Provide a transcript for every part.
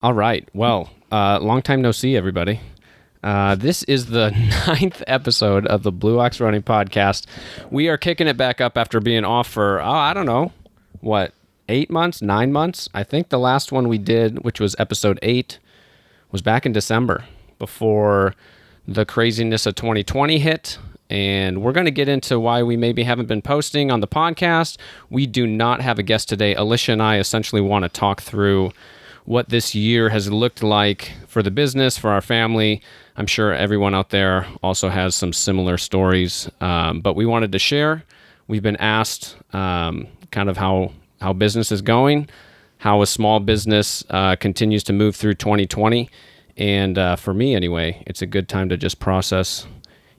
All right. Well, long time no see, everybody. This is the 9th episode of the Blue Ox Running Podcast. We are kicking it back up after being off for, I don't know, 8 months, 9 months? I think the last one we did, which was episode 8, was back in December before the craziness of 2020 hit. And we're going to get into why we maybe haven't been posting on the podcast. We do not have a guest today. Alicia and I essentially want to talk through what this year has looked like for the business, for our family. I'm sure everyone out there also has some similar stories, but we wanted to share. We've been asked kind of how business is going, how a small business continues to move through 2020. And for me anyway, it's a good time to just process,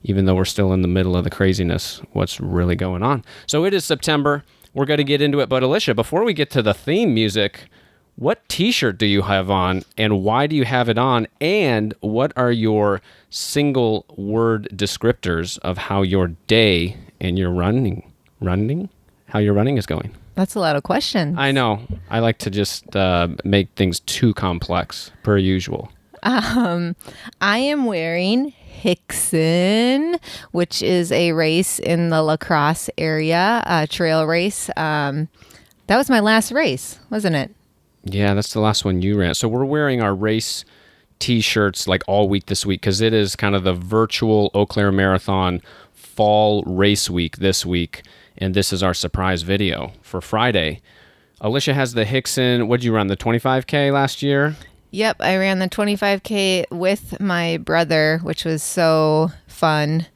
even though we're still in the middle of the craziness, what's really going on. So it is September. We're going to get into it. But Alicia, before we get to the theme music, what t-shirt do you have on, and why do you have it on, and what are your single word descriptors of how your day and your how your running is going? That's a lot of questions. I know. I like to just make things too complex, per usual. I am wearing Hickson, which is a race in the La Crosse area, a trail race. That was my last race, wasn't it? Yeah, that's the last one you ran. So we're wearing our race t-shirts like all week this week because it is kind of the virtual Eau Claire Marathon fall race week this week. And this is our surprise video for Friday. Alicia has the Hickson. What did you run, the 25K last year? Yep, I ran the 25K with my brother, which was so fun.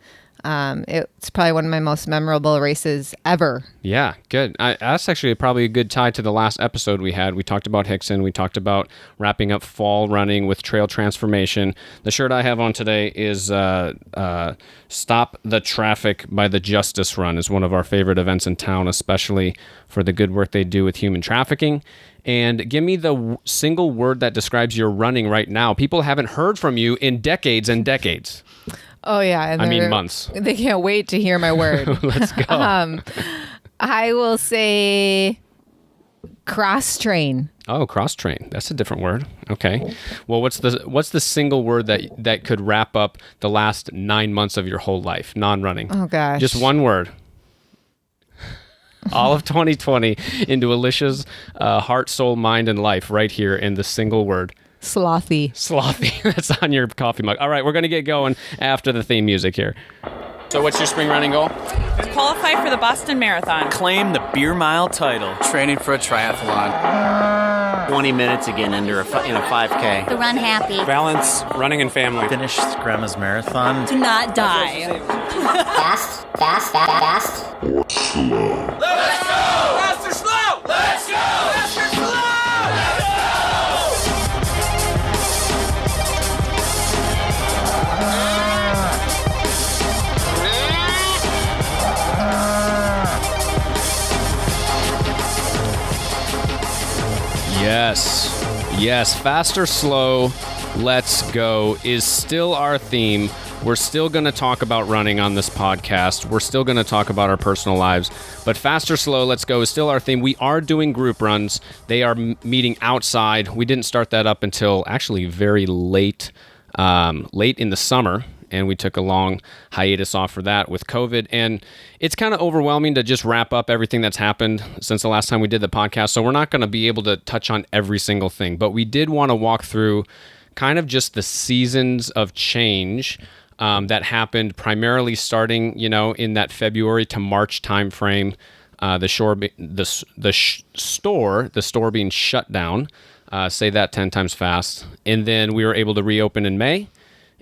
It's probably one of my most memorable races ever. Yeah, good. That's actually probably a good tie to the last episode we had. We talked about Hickson. We talked about wrapping up fall running with trail transformation. The shirt I have on today is Stop the Traffic by the Justice Run. Is one of our favorite events in town, especially for the good work they do with human trafficking. And give me the single word that describes your running right now. People haven't heard from you in decades and decades. Oh, yeah. And I mean months. They can't wait to hear my word. Let's go. I will say cross train. Oh, cross train. That's a different word. Okay. Well, what's the single word that could wrap up the last 9 months of your whole life, non-running? Oh, gosh. Just one word. All of 2020 into Alicia's heart, soul, mind, and life right here in the single word. Slothy. Slothy. That's on your coffee mug. All right, we're going to get going after the theme music here. So what's your spring running goal? Qualify for the Boston Marathon. Claim the beer mile title. Training for a triathlon. 20 minutes again in a 5K. To run happy. Balance running and family. Finish Grandma's marathon. To not die. Fast. Or slow. Let's go! Fast or slow? Let's go! Fast or slow? Let's go! Yes, fast or slow, let's go is still our theme. We're still going to talk about running on this podcast. We're still going to talk about our personal lives. But fast or slow, let's go is still our theme. We are doing group runs. They are meeting outside. We didn't start that up until actually very late in the summer. And we took a long hiatus off for that with COVID. And it's kind of overwhelming to just wrap up everything that's happened since the last time we did the podcast. So we're not going to be able to touch on every single thing. But we did want to walk through kind of just the seasons of change that happened primarily starting, in that February to March timeframe. The store being shut down. Say that 10 times fast. And then we were able to reopen in May.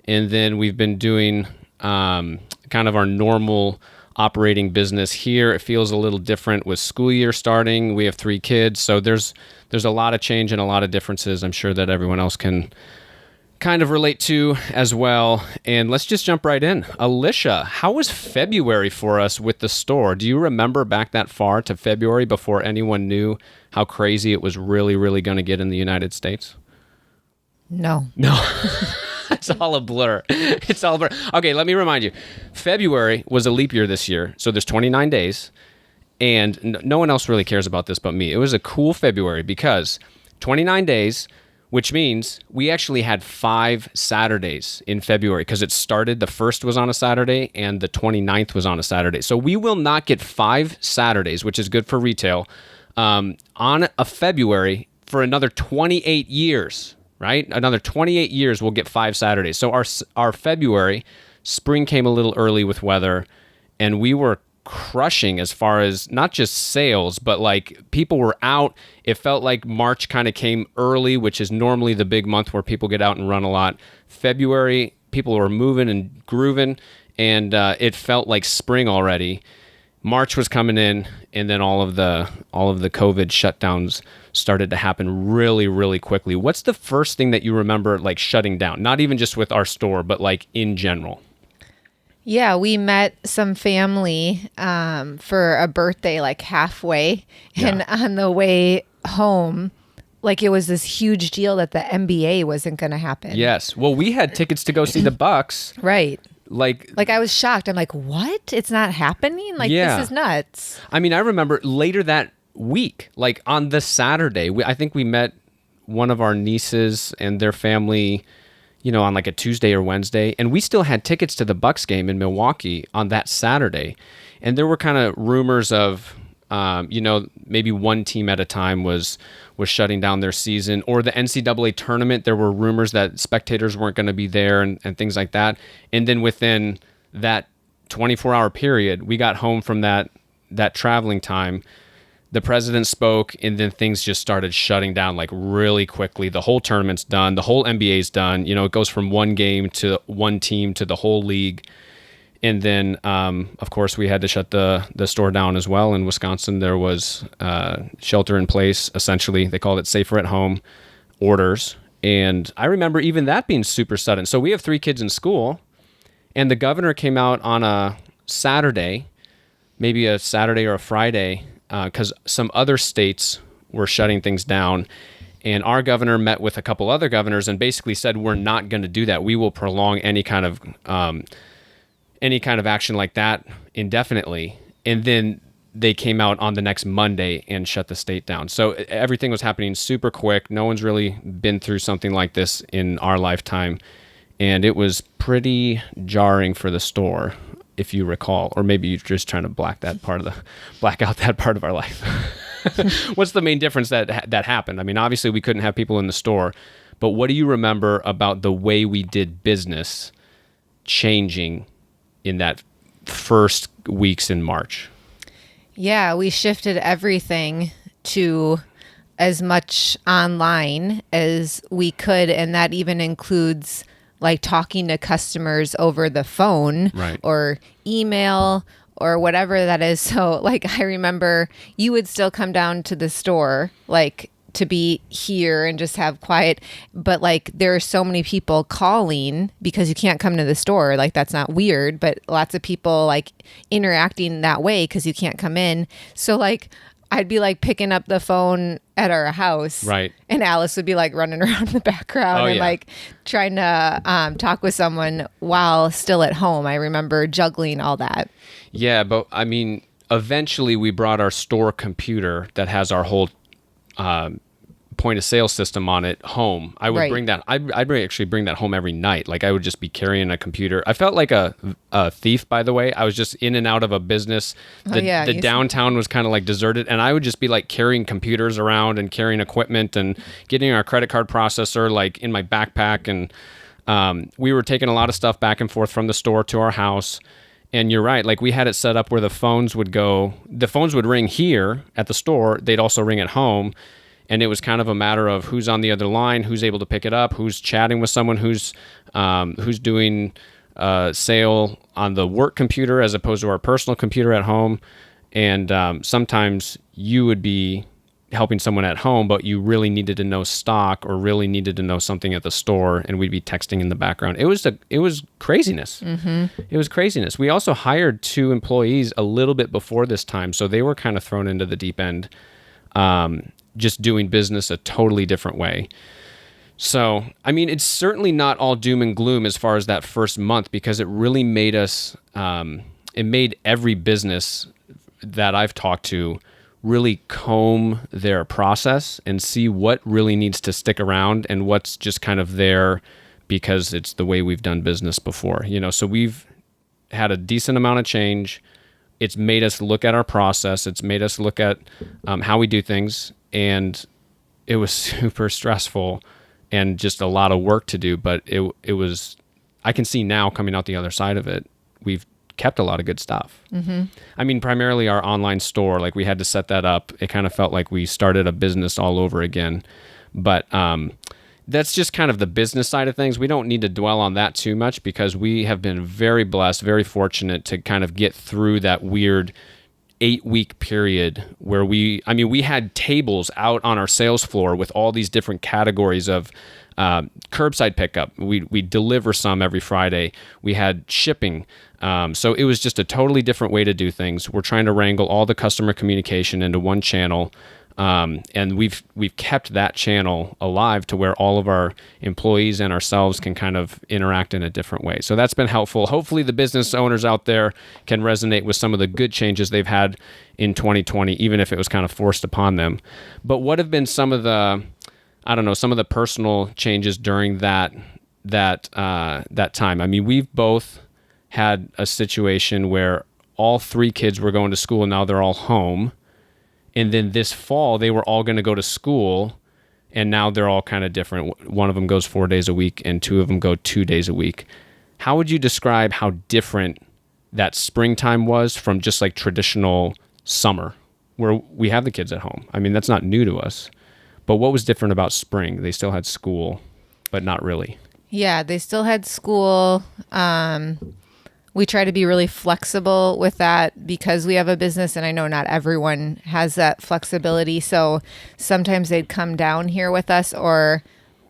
And then we've been doing kind of our normal operating business here. It feels a little different with school year starting. We have 3 kids, so there's a lot of change and a lot of differences. I'm sure that everyone else can kind of relate to as well. And let's just jump right in. Alicia, how was February for us with the store? Do you remember back that far to February before anyone knew how crazy it was really, really going to get in the United States? No. It's all a blur. Okay, let me remind you. February was a leap year this year, so there's 29 days, and no one else really cares about this but me. It was a cool February because 29 days, which means we actually had 5 Saturdays in February because it started, the 1st was on a Saturday and the 29th was on a Saturday. So we will not get 5 Saturdays, which is good for retail, on a February for another 28 years, right? Another 28 years we'll get 5 Saturdays. So our February, spring came a little early with weather, and we were crushing as far as not just sales, but like people were out. It felt like March kind of came early, which is normally the big month where people get out and run a lot. February, people were moving and grooving, and it felt like spring already. March was coming in, and then all of the COVID shutdowns started to happen really, really quickly. What's the first thing that you remember like shutting down? Not even just with our store, but like in general. Yeah, we met some family for a birthday like halfway. And on the way home, like it was this huge deal that the NBA wasn't going to happen. Yes. Well, we had tickets to go see the Bucks. Right. Like I was shocked. I'm like, what? It's not happening? Like, this is nuts. I mean, I remember later that week, like on the Saturday, I think we met one of our nieces and their family, on like a Tuesday or Wednesday, and we still had tickets to the Bucks game in Milwaukee on that Saturday. And there were kind of rumors of, maybe one team at a time was shutting down their season, or the NCAA tournament. There were rumors that spectators weren't going to be there and things like that. And then within that 24-hour period, we got home from that traveling time. The president spoke, and then things just started shutting down like really quickly. The whole tournament's done. The whole NBA's done. It goes from one game to one team to the whole league. And then, of course, we had to shut the store down as well. In Wisconsin, there was shelter in place, essentially. They called it safer at home orders. And I remember even that being super sudden. So we have 3 kids in school, and the governor came out on a Saturday, maybe a Saturday or a Friday, because some other states were shutting things down. And our governor met with a couple other governors and basically said, we're not going to do that. We will prolong any kind of action like that indefinitely. And then they came out on the next Monday and shut the state down. So everything was happening super quick. No one's really been through something like this in our lifetime. And it was pretty jarring for the store, if you recall, or maybe you're just trying to black out that part of our life. What's the main difference that happened? I mean, obviously we couldn't have people in the store, but what do you remember about the way we did business changing in that first weeks in March? Yeah, we shifted everything to as much online as we could, and that even includes like talking to customers over the phone, right, or email or whatever that is. So like I remember you would still come down to the store like to be here and just have quiet, but like there are so many people calling because you can't come to the store. Like that's not weird, but lots of people like interacting that way because you can't come in. So like I'd be like picking up the phone at our house, right, and Alice would be like running around in the background and like trying to talk with someone while still at home. I remember juggling all that. Yeah, but I mean, eventually we brought our store computer that has our whole point of sale system on it home. I would bring that. I'd actually bring that home every night. Like I would just be carrying a computer. I felt like a thief, by the way. I was just in and out of a business. The downtown was kind of like deserted, and I would just be like carrying computers around and carrying equipment and getting our credit card processor like in my backpack. And we were taking a lot of stuff back and forth from the store to our house. And you're right. Like we had it set up where the phones would ring here at the store. They'd also ring at home. And it was kind of a matter of who's on the other line, who's able to pick it up, who's chatting with someone, who's doing sale on the work computer as opposed to our personal computer at home. And sometimes you would be helping someone at home, but you really needed to know stock or really needed to know something at the store, and we'd be texting in the background. It was craziness. Mm-hmm. It was craziness. We also hired 2 employees a little bit before this time, so they were kind of thrown into the deep end. Just doing business a totally different way. So, I mean, it's certainly not all doom and gloom as far as that first month, because it really made us, it made every business that I've talked to really comb their process and see what really needs to stick around and what's just kind of there because it's the way we've done business before. So we've had a decent amount of change. It's made us look at our process. It's made us look at how we do things. And it was super stressful and just a lot of work to do. But it was, I can see now coming out the other side of it, we've kept a lot of good stuff. Mm-hmm. I mean, primarily our online store, like we had to set that up. It kind of felt like we started a business all over again. But that's just kind of the business side of things. We don't need to dwell on that too much because we have been very blessed, very fortunate to kind of get through that weird 8-week period where we had tables out on our sales floor with all these different categories of curbside pickup. We deliver some every Friday. We had shipping. So it was just a totally different way to do things. We're trying to wrangle all the customer communication into one channel. And we've kept that channel alive to where all of our employees and ourselves can kind of interact in a different way. So that's been helpful. Hopefully the business owners out there can resonate with some of the good changes they've had in 2020, even if it was kind of forced upon them. But what have been some of the personal changes during that time? I mean, we've both had a situation where all 3 kids were going to school and now they're all home. And then this fall, they were all going to go to school, and now they're all kind of different. One of them goes 4 days a week, and 2 of them go 2 days a week. How would you describe how different that springtime was from just like traditional summer, where we have the kids at home? I mean, that's not new to us. But what was different about spring? They still had school, but not really. Yeah, they still had school. We try to be really flexible with that because we have a business, and I know not everyone has that flexibility. So sometimes they'd come down here with us, or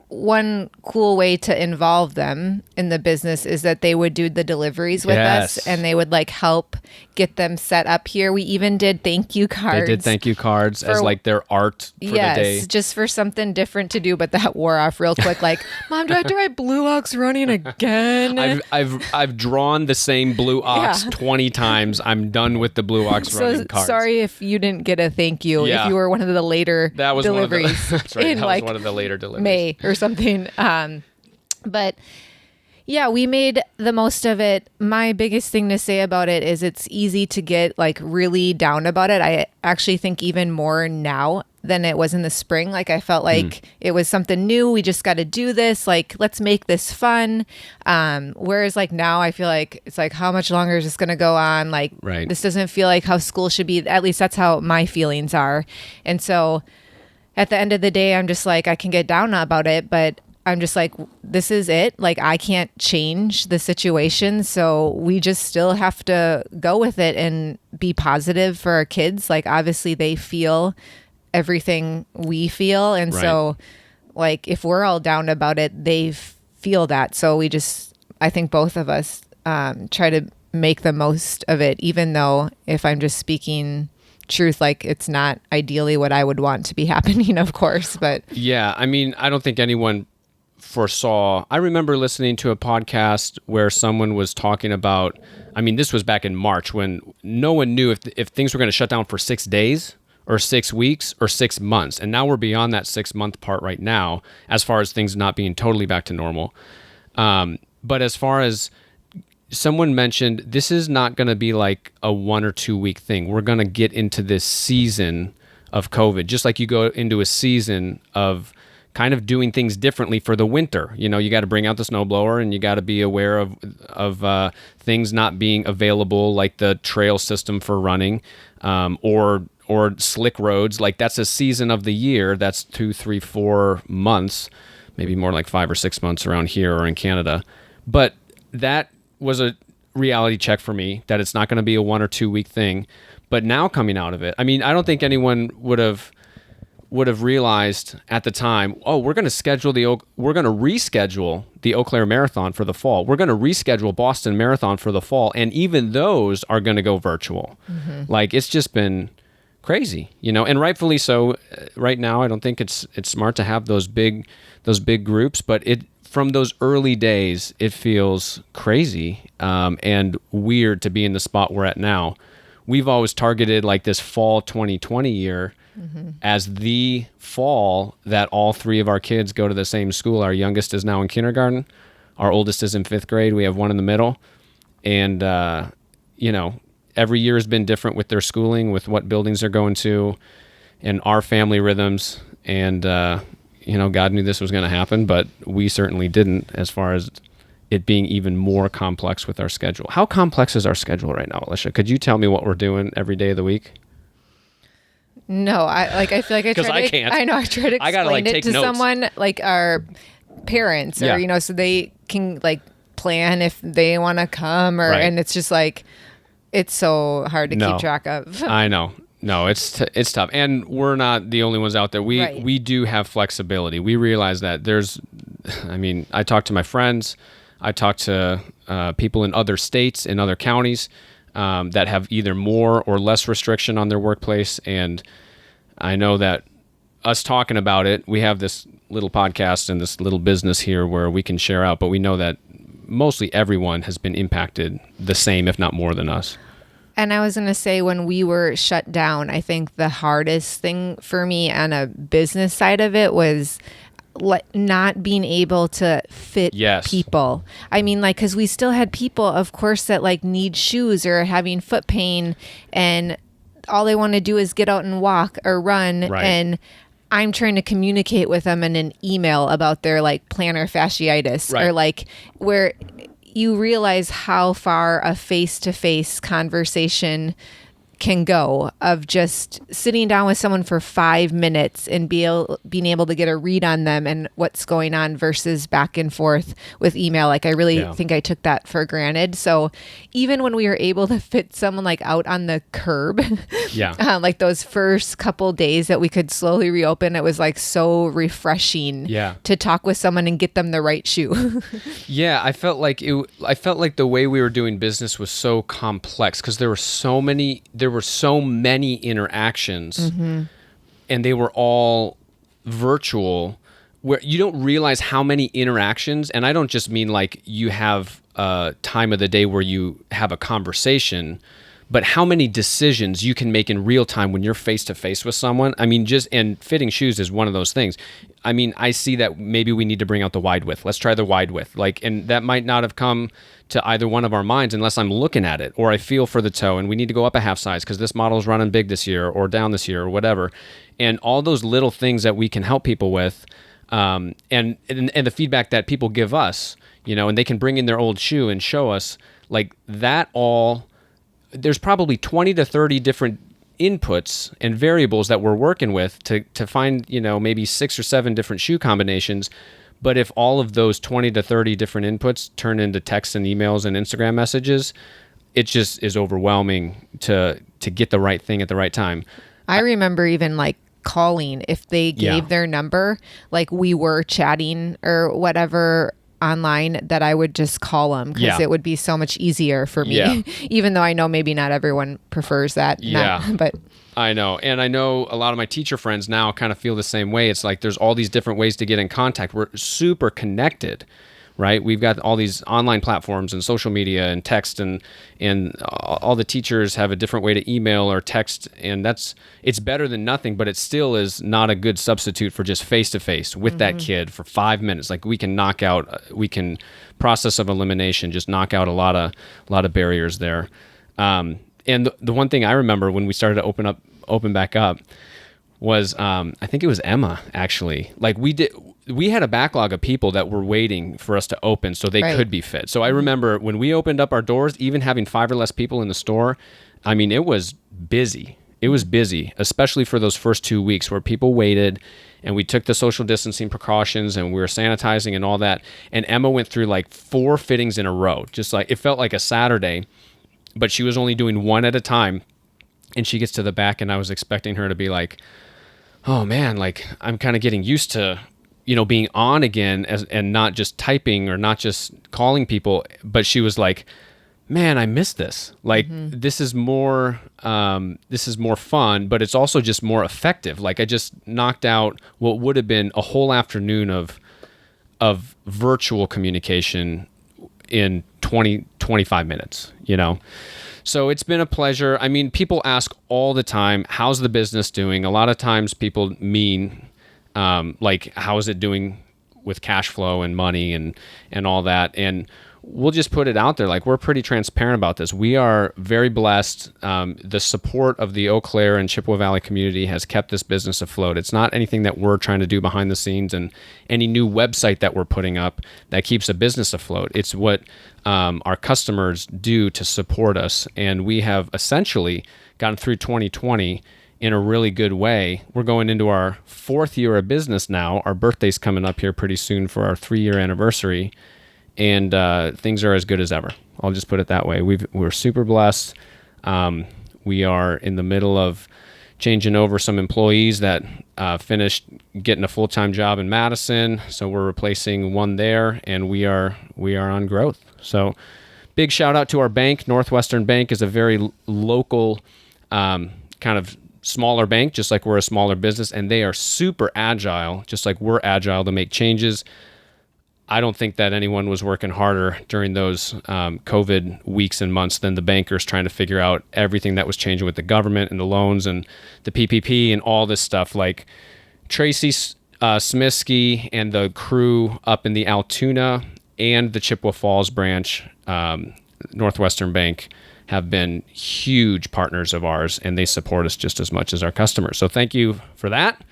one cool way to involve them in the business is that they would do the deliveries with us, and they would like help get them set up here. We even did thank you cards. They did thank you cards as like their art for the day. Yes, just for something different to do, but that wore off real quick. Like, Mom, do I have to write Blue Ox Running again? I've drawn the same Blue Ox 20 times. I'm done with the Blue Ox Running cards. Sorry if you didn't get a thank you. If you were one of the later deliveries. That's right. In that like was one of the later deliveries. May or something. But yeah, we made the most of it. My biggest thing to say about it is it's easy to get like really down about it. I actually think even more now than it was in the spring. Like I felt like it was something new. We just got to do this. Like, let's make this fun. Whereas like now I feel like it's like, how much longer is this going to go on? Like, this doesn't feel like how school should be. At least that's how my feelings are. And so at the end of the day, I'm just like, I can get down about it, but I'm just like, this is it. Like, I can't change the situation. So we just still have to go with it and be positive for our kids. Like, obviously they feel everything we feel. And so like, if we're all down about it, they feel that. So we just, I think both of us try to make the most of it, even though if I'm just speaking truth, like it's not ideally what I would want to be happening, of course. But yeah, I mean, I don't think anyone foresaw. I remember listening to a podcast where someone was talking about, I mean, this was back in March when no one knew if things were going to shut down for 6 days or 6 weeks or 6 months. And now we're beyond that 6-month part right now, as far as things not being totally back to normal. But as far as someone mentioned, this is not going to be like a 1 or 2 week thing. We're going to get into this season of COVID, just like you go into a season of kind of doing things differently for the winter. You know, you got to bring out the snowblower and you got to be aware of things not being available, like the trail system for running, or slick roads. Like that's a season of the year. That's 2, 3, 4 months, maybe more like 5 or 6 months around here or in Canada. But that was a reality check for me that it's not going to be a 1 or 2 week thing. But now coming out of it, I mean, I don't think anyone would have realized at the time, oh, we're going to reschedule the Eau Claire Marathon for the fall. We're going to reschedule Boston Marathon for the fall. And even those are going to go virtual. Mm-hmm. Like, it's just been crazy, you know, and rightfully so. Right now, I don't think it's smart to have those big groups, but from those early days, it feels crazy and weird to be in the spot we're at now, we've always targeted like this fall 2020 year as the fall that all three of our kids go to the same school. Our youngest is now in kindergarten. Our oldest is in 5th grade. We have one in the middle. And, every year has been different with their schooling, with what buildings they're going to, and our family rhythms. And, God knew this was going to happen, but we certainly didn't, as far as it being even more complex with our schedule. How complex is our schedule right now, Alicia? Could you tell me what we're doing every day of the week? No, I feel like I 'Cause try I to, can't. I know I try to I gotta, explain like, it take to notes. someone like our parents, or Yeah. so they can like plan if they want to come, or Right. and it's just like it's so hard to No. keep track of. I know. No, it's tough. And we're not the only ones out there. Right. We do have flexibility. We realize that I talk to my friends. I talk to people in other states, in other counties that have either more or less restriction on their workplace. And I know that us talking about it, we have this little podcast and this little business here where we can share out, but we know that mostly everyone has been impacted the same, if not more than us. And I was going to say, when we were shut down, I think the hardest thing for me on a business side of it was not being able to fit Yes. people. I mean, like, because we still had people, of course, that like need shoes or having foot pain, and all they want to do is get out and walk or run. Right. And I'm trying to communicate with them in an email about their like plantar fasciitis, Right. or like where you realize how far a face-to-face conversation can go, of just sitting down with someone for 5 minutes and being able to get a read on them and what's going on, versus back and forth with email. Like, I really think I took that for granted. So even when we were able to fit someone like out on the curb, like those first couple days that we could slowly reopen, it was like so refreshing to talk with someone and get them the right shoe. Yeah, I felt like the way we were doing business was so complex because there were so many interactions, and they were all virtual, where you don't realize how many interactions, and I don't just mean like you have a time of the day where you have a conversation, but how many decisions you can make in real time when you're face to face with someone. I mean, and fitting shoes is one of those things. I mean, I see that maybe we need to bring out the wide width. Let's try the wide width. And that might not have come to either one of our minds unless I'm looking at it, or I feel for the toe and we need to go up a half size because this model is running big this year or down this year or whatever. And all those little things that we can help people with, and the feedback that people give us, and they can bring in their old shoe and show us like that all. There's probably 20 to 30 different inputs and variables that we're working with to find, maybe 6 or 7 different shoe combinations. But if all of those 20 to 30 different inputs turn into texts and emails and Instagram messages, it just is overwhelming to get the right thing at the right time. I remember even like calling, if they gave their number, like we were chatting or whatever online, that I would just call them because it would be so much easier for me, even though I know maybe not everyone prefers that. But I know. And I know a lot of my teacher friends now kind of feel the same way. It's like there's all these different ways to get in contact. We're super connected, right? We've got all these online platforms and social media and text, and all the teachers have a different way to email or text. And it's better than nothing, but it still is not a good substitute for just face-to-face with that kid for 5 minutes. Like we can process of elimination, just knock out a lot of barriers there. And the one thing I remember when we started to open back up was, I think it was Emma actually. Like we had a backlog of people that were waiting for us to open so they could be fit. So I remember when we opened up our doors, even having 5 or less people in the store, I mean, it was busy. It was busy, especially for those first 2 weeks where people waited and we took the social distancing precautions and we were sanitizing and all that. And Emma went through like 4 fittings in a row, just like it felt like a Saturday, but she was only doing one at a time. And she gets to the back and I was expecting her to be like, oh man, like I'm kind of getting used to, being on again and not just typing or not just calling people. But she was like, man, I miss this. Like this is more fun, but it's also just more effective. Like I just knocked out what would have been a whole afternoon of virtual communication in 20, 25 minutes, So it's been a pleasure. I mean, people ask all the time, how's the business doing? A lot of times people mean, like, how is it doing with cash flow and money and all that? And we'll just put it out there. Like, we're pretty transparent about this. We are very blessed. The support of the Eau Claire and Chippewa Valley community has kept this business afloat. It's not anything that we're trying to do behind the scenes and any new website that we're putting up that keeps a business afloat. It's what our customers do to support us. And we have essentially gotten through 2020 in a really good way. We're going into our 4th year of business now. Our birthday's coming up here pretty soon for our 3-year anniversary. And things are as good as ever. I'll just put it that way. We're super blessed. We are in the middle of changing over some employees that finished getting a full-time job in Madison. So we're replacing one there, and we are on growth. So big shout out to our bank. Northwestern Bank is a very local kind of smaller bank, just like we're a smaller business, and they are super agile, just like we're agile to make changes. I don't think that anyone was working harder during those COVID weeks and months than the bankers trying to figure out everything that was changing with the government and the loans and the PPP and all this stuff. Like Tracy Smiskey and the crew up in the Altoona and the Chippewa Falls branch, Northwestern Bank, have been huge partners of ours, and they support us just as much as our customers. So thank you for that.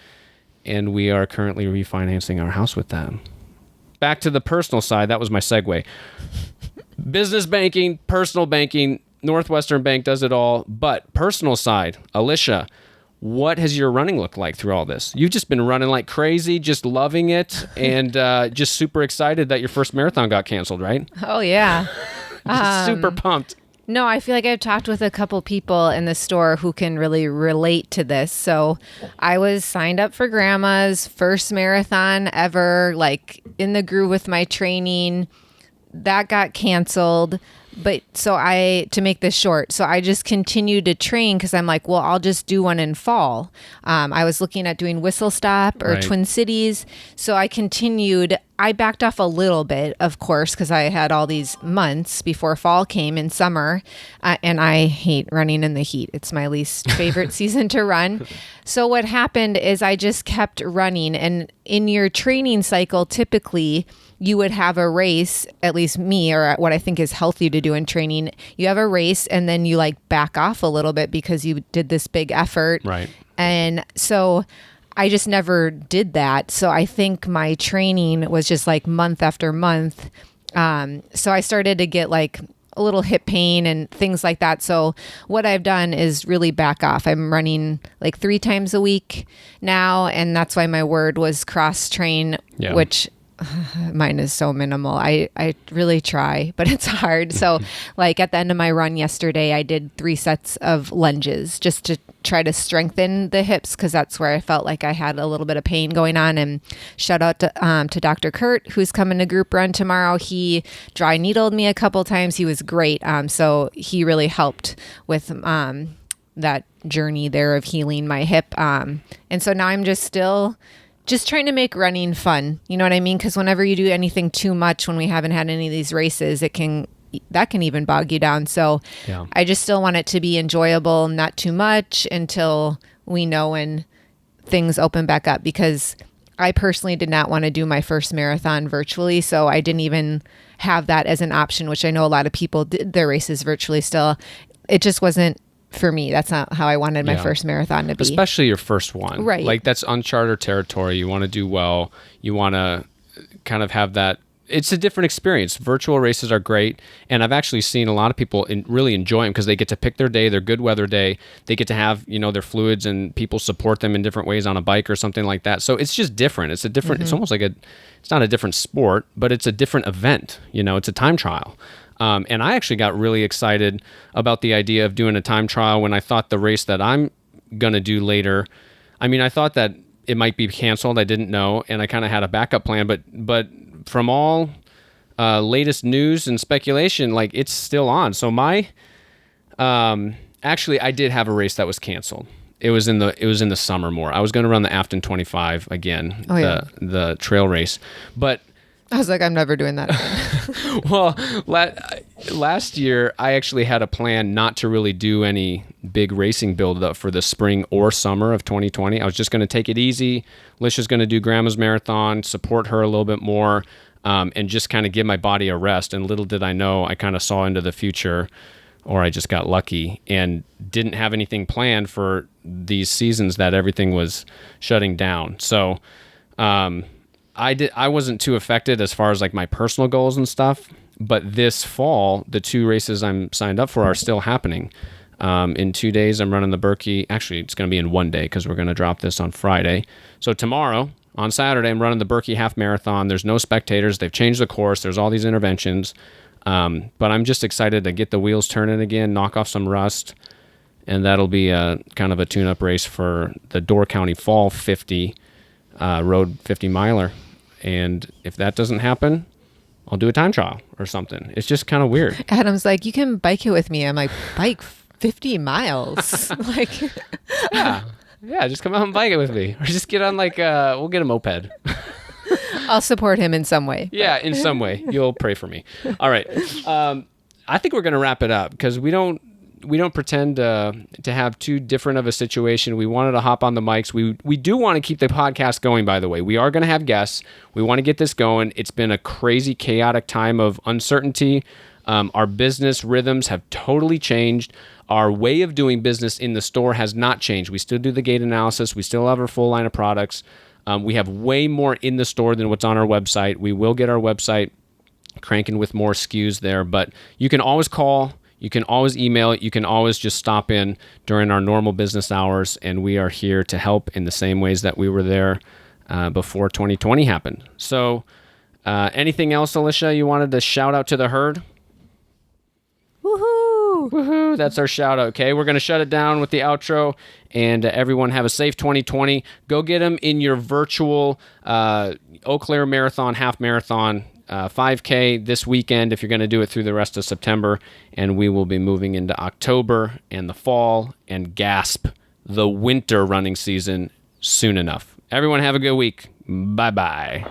And we are currently refinancing our house with them. Back to the personal side, that was my segue. Business banking, personal banking, Northwestern Bank does it all. But personal side, Alicia, what has your running looked like through all this? You've just been running like crazy, just loving it, and just super excited that your first marathon got canceled, right? Oh, yeah. Just super pumped. No, I feel like I've talked with a couple people in the store who can really relate to this. So I was signed up for Grandma's first marathon ever, like in the groove with my training. That got canceled. But to make this short, so I just continued to train because I'm like, well, I'll just do one in fall. I was looking at doing Whistle Stop or Right. Twin Cities. So I continued. I backed off a little bit, of course, because I had all these months before fall came in summer. And I hate running in the heat. It's my least favorite season to run. So what happened is I just kept running. And in your training cycle, typically, you would have a race, at least me, or what I think is healthy to do in training. You have a race and then you like back off a little bit because you did this big effort. Right. And so I just never did that. So I think my training was just like month after month. So I started to get like a little hip pain and things like that. So what I've done is really back off. I'm running like 3 times a week now. And that's why my word was cross train, which mine is so minimal. I really try, but it's hard. So like at the end of my run yesterday, I did 3 sets of lunges just to try to strengthen the hips because that's where I felt like I had a little bit of pain going on. And shout out to Dr. Kurt, who's coming to group run tomorrow. He dry needled me a couple times. He was great. So he really helped with that journey there of healing my hip. And so now I'm just trying to make running fun. You know what I mean? Because whenever you do anything too much, when we haven't had any of these races, that can even bog you down. So I just still want it to be enjoyable, not too much until we know when things open back up. Because I personally did not want to do my first marathon virtually. So I didn't even have that as an option, which I know a lot of people did their races virtually still. It just wasn't for me. That's not how I wanted my first marathon to be. Especially your first one. Right. Like that's uncharted territory. You want to do well. You want to kind of have that. It's a different experience. Virtual races are great. And I've actually seen a lot of people really enjoy them because they get to pick their day, their good weather day. They get to have, their fluids and people support them in different ways on a bike or something like that. So it's just different. It's a different, It's almost like it's not a different sport, but it's a different event. It's a time trial. And I actually got really excited about the idea of doing a time trial when I thought the race that I'm going to do later, I thought that it might be canceled. I didn't know. And I kind of had a backup plan, but from all latest news and speculation, like it's still on. So actually I did have a race that was canceled. It was in the summer more. I was going to run the Afton 25 again, the trail race, but I was like, I'm never doing that again. well, last year, I actually had a plan not to really do any big racing build-up for the spring or summer of 2020. I was just going to take it easy. Alicia's going to do Grandma's Marathon, support her a little bit more, and just kind of give my body a rest. And little did I know, I kind of saw into the future, or I just got lucky and didn't have anything planned for these seasons that everything was shutting down. So I wasn't too affected as far as like my personal goals and stuff. But this fall, the 2 races I'm signed up for are still happening. In 2 days, I'm running the Berkey. Actually, it's going to be in 1 day because we're going to drop this on Friday. So tomorrow, on Saturday, I'm running the Berkey Half Marathon. There's no spectators. They've changed the course. There's all these interventions. But I'm just excited to get the wheels turning again, knock off some rust. And that'll be a kind of a tune-up race for the Door County Fall 50 Road 50 miler. And if that doesn't happen, I'll do a time trial or something. It's just kind of weird. Adam's like, you can bike it with me. I'm like, bike 50 miles? Like, yeah, just come out and bike it with me. Or just get on we'll get a moped. I'll support him in some way. Yeah, in some way. You'll pray for me. All right. I think we're going to wrap it up because we don't pretend to have too different of a situation. We wanted to hop on the mics. We do want to keep the podcast going, by the way. We are going to have guests. We want to get this going. It's been a crazy, chaotic time of uncertainty. Our business rhythms have totally changed. Our way of doing business in the store has not changed. We still do the gait analysis. We still have our full line of products. We have way more in the store than what's on our website. We will get our website cranking with more SKUs there, but you can always call. You can always email it. You can always just stop in during our normal business hours, and we are here to help in the same ways that we were there before 2020 happened. So anything else, Alicia, you wanted to shout out to the herd? Woohoo! Woohoo! That's our shout out, okay? We're going to shut it down with the outro, and everyone have a safe 2020. Go get them in your virtual Eau Claire Marathon, half marathon, 5K this weekend if you're going to do it through the rest of September, and we will be moving into October and the fall and gasp the winter running season soon enough. Everyone have a good week. Bye-bye.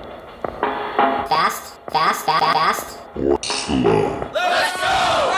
Fast. Let's go!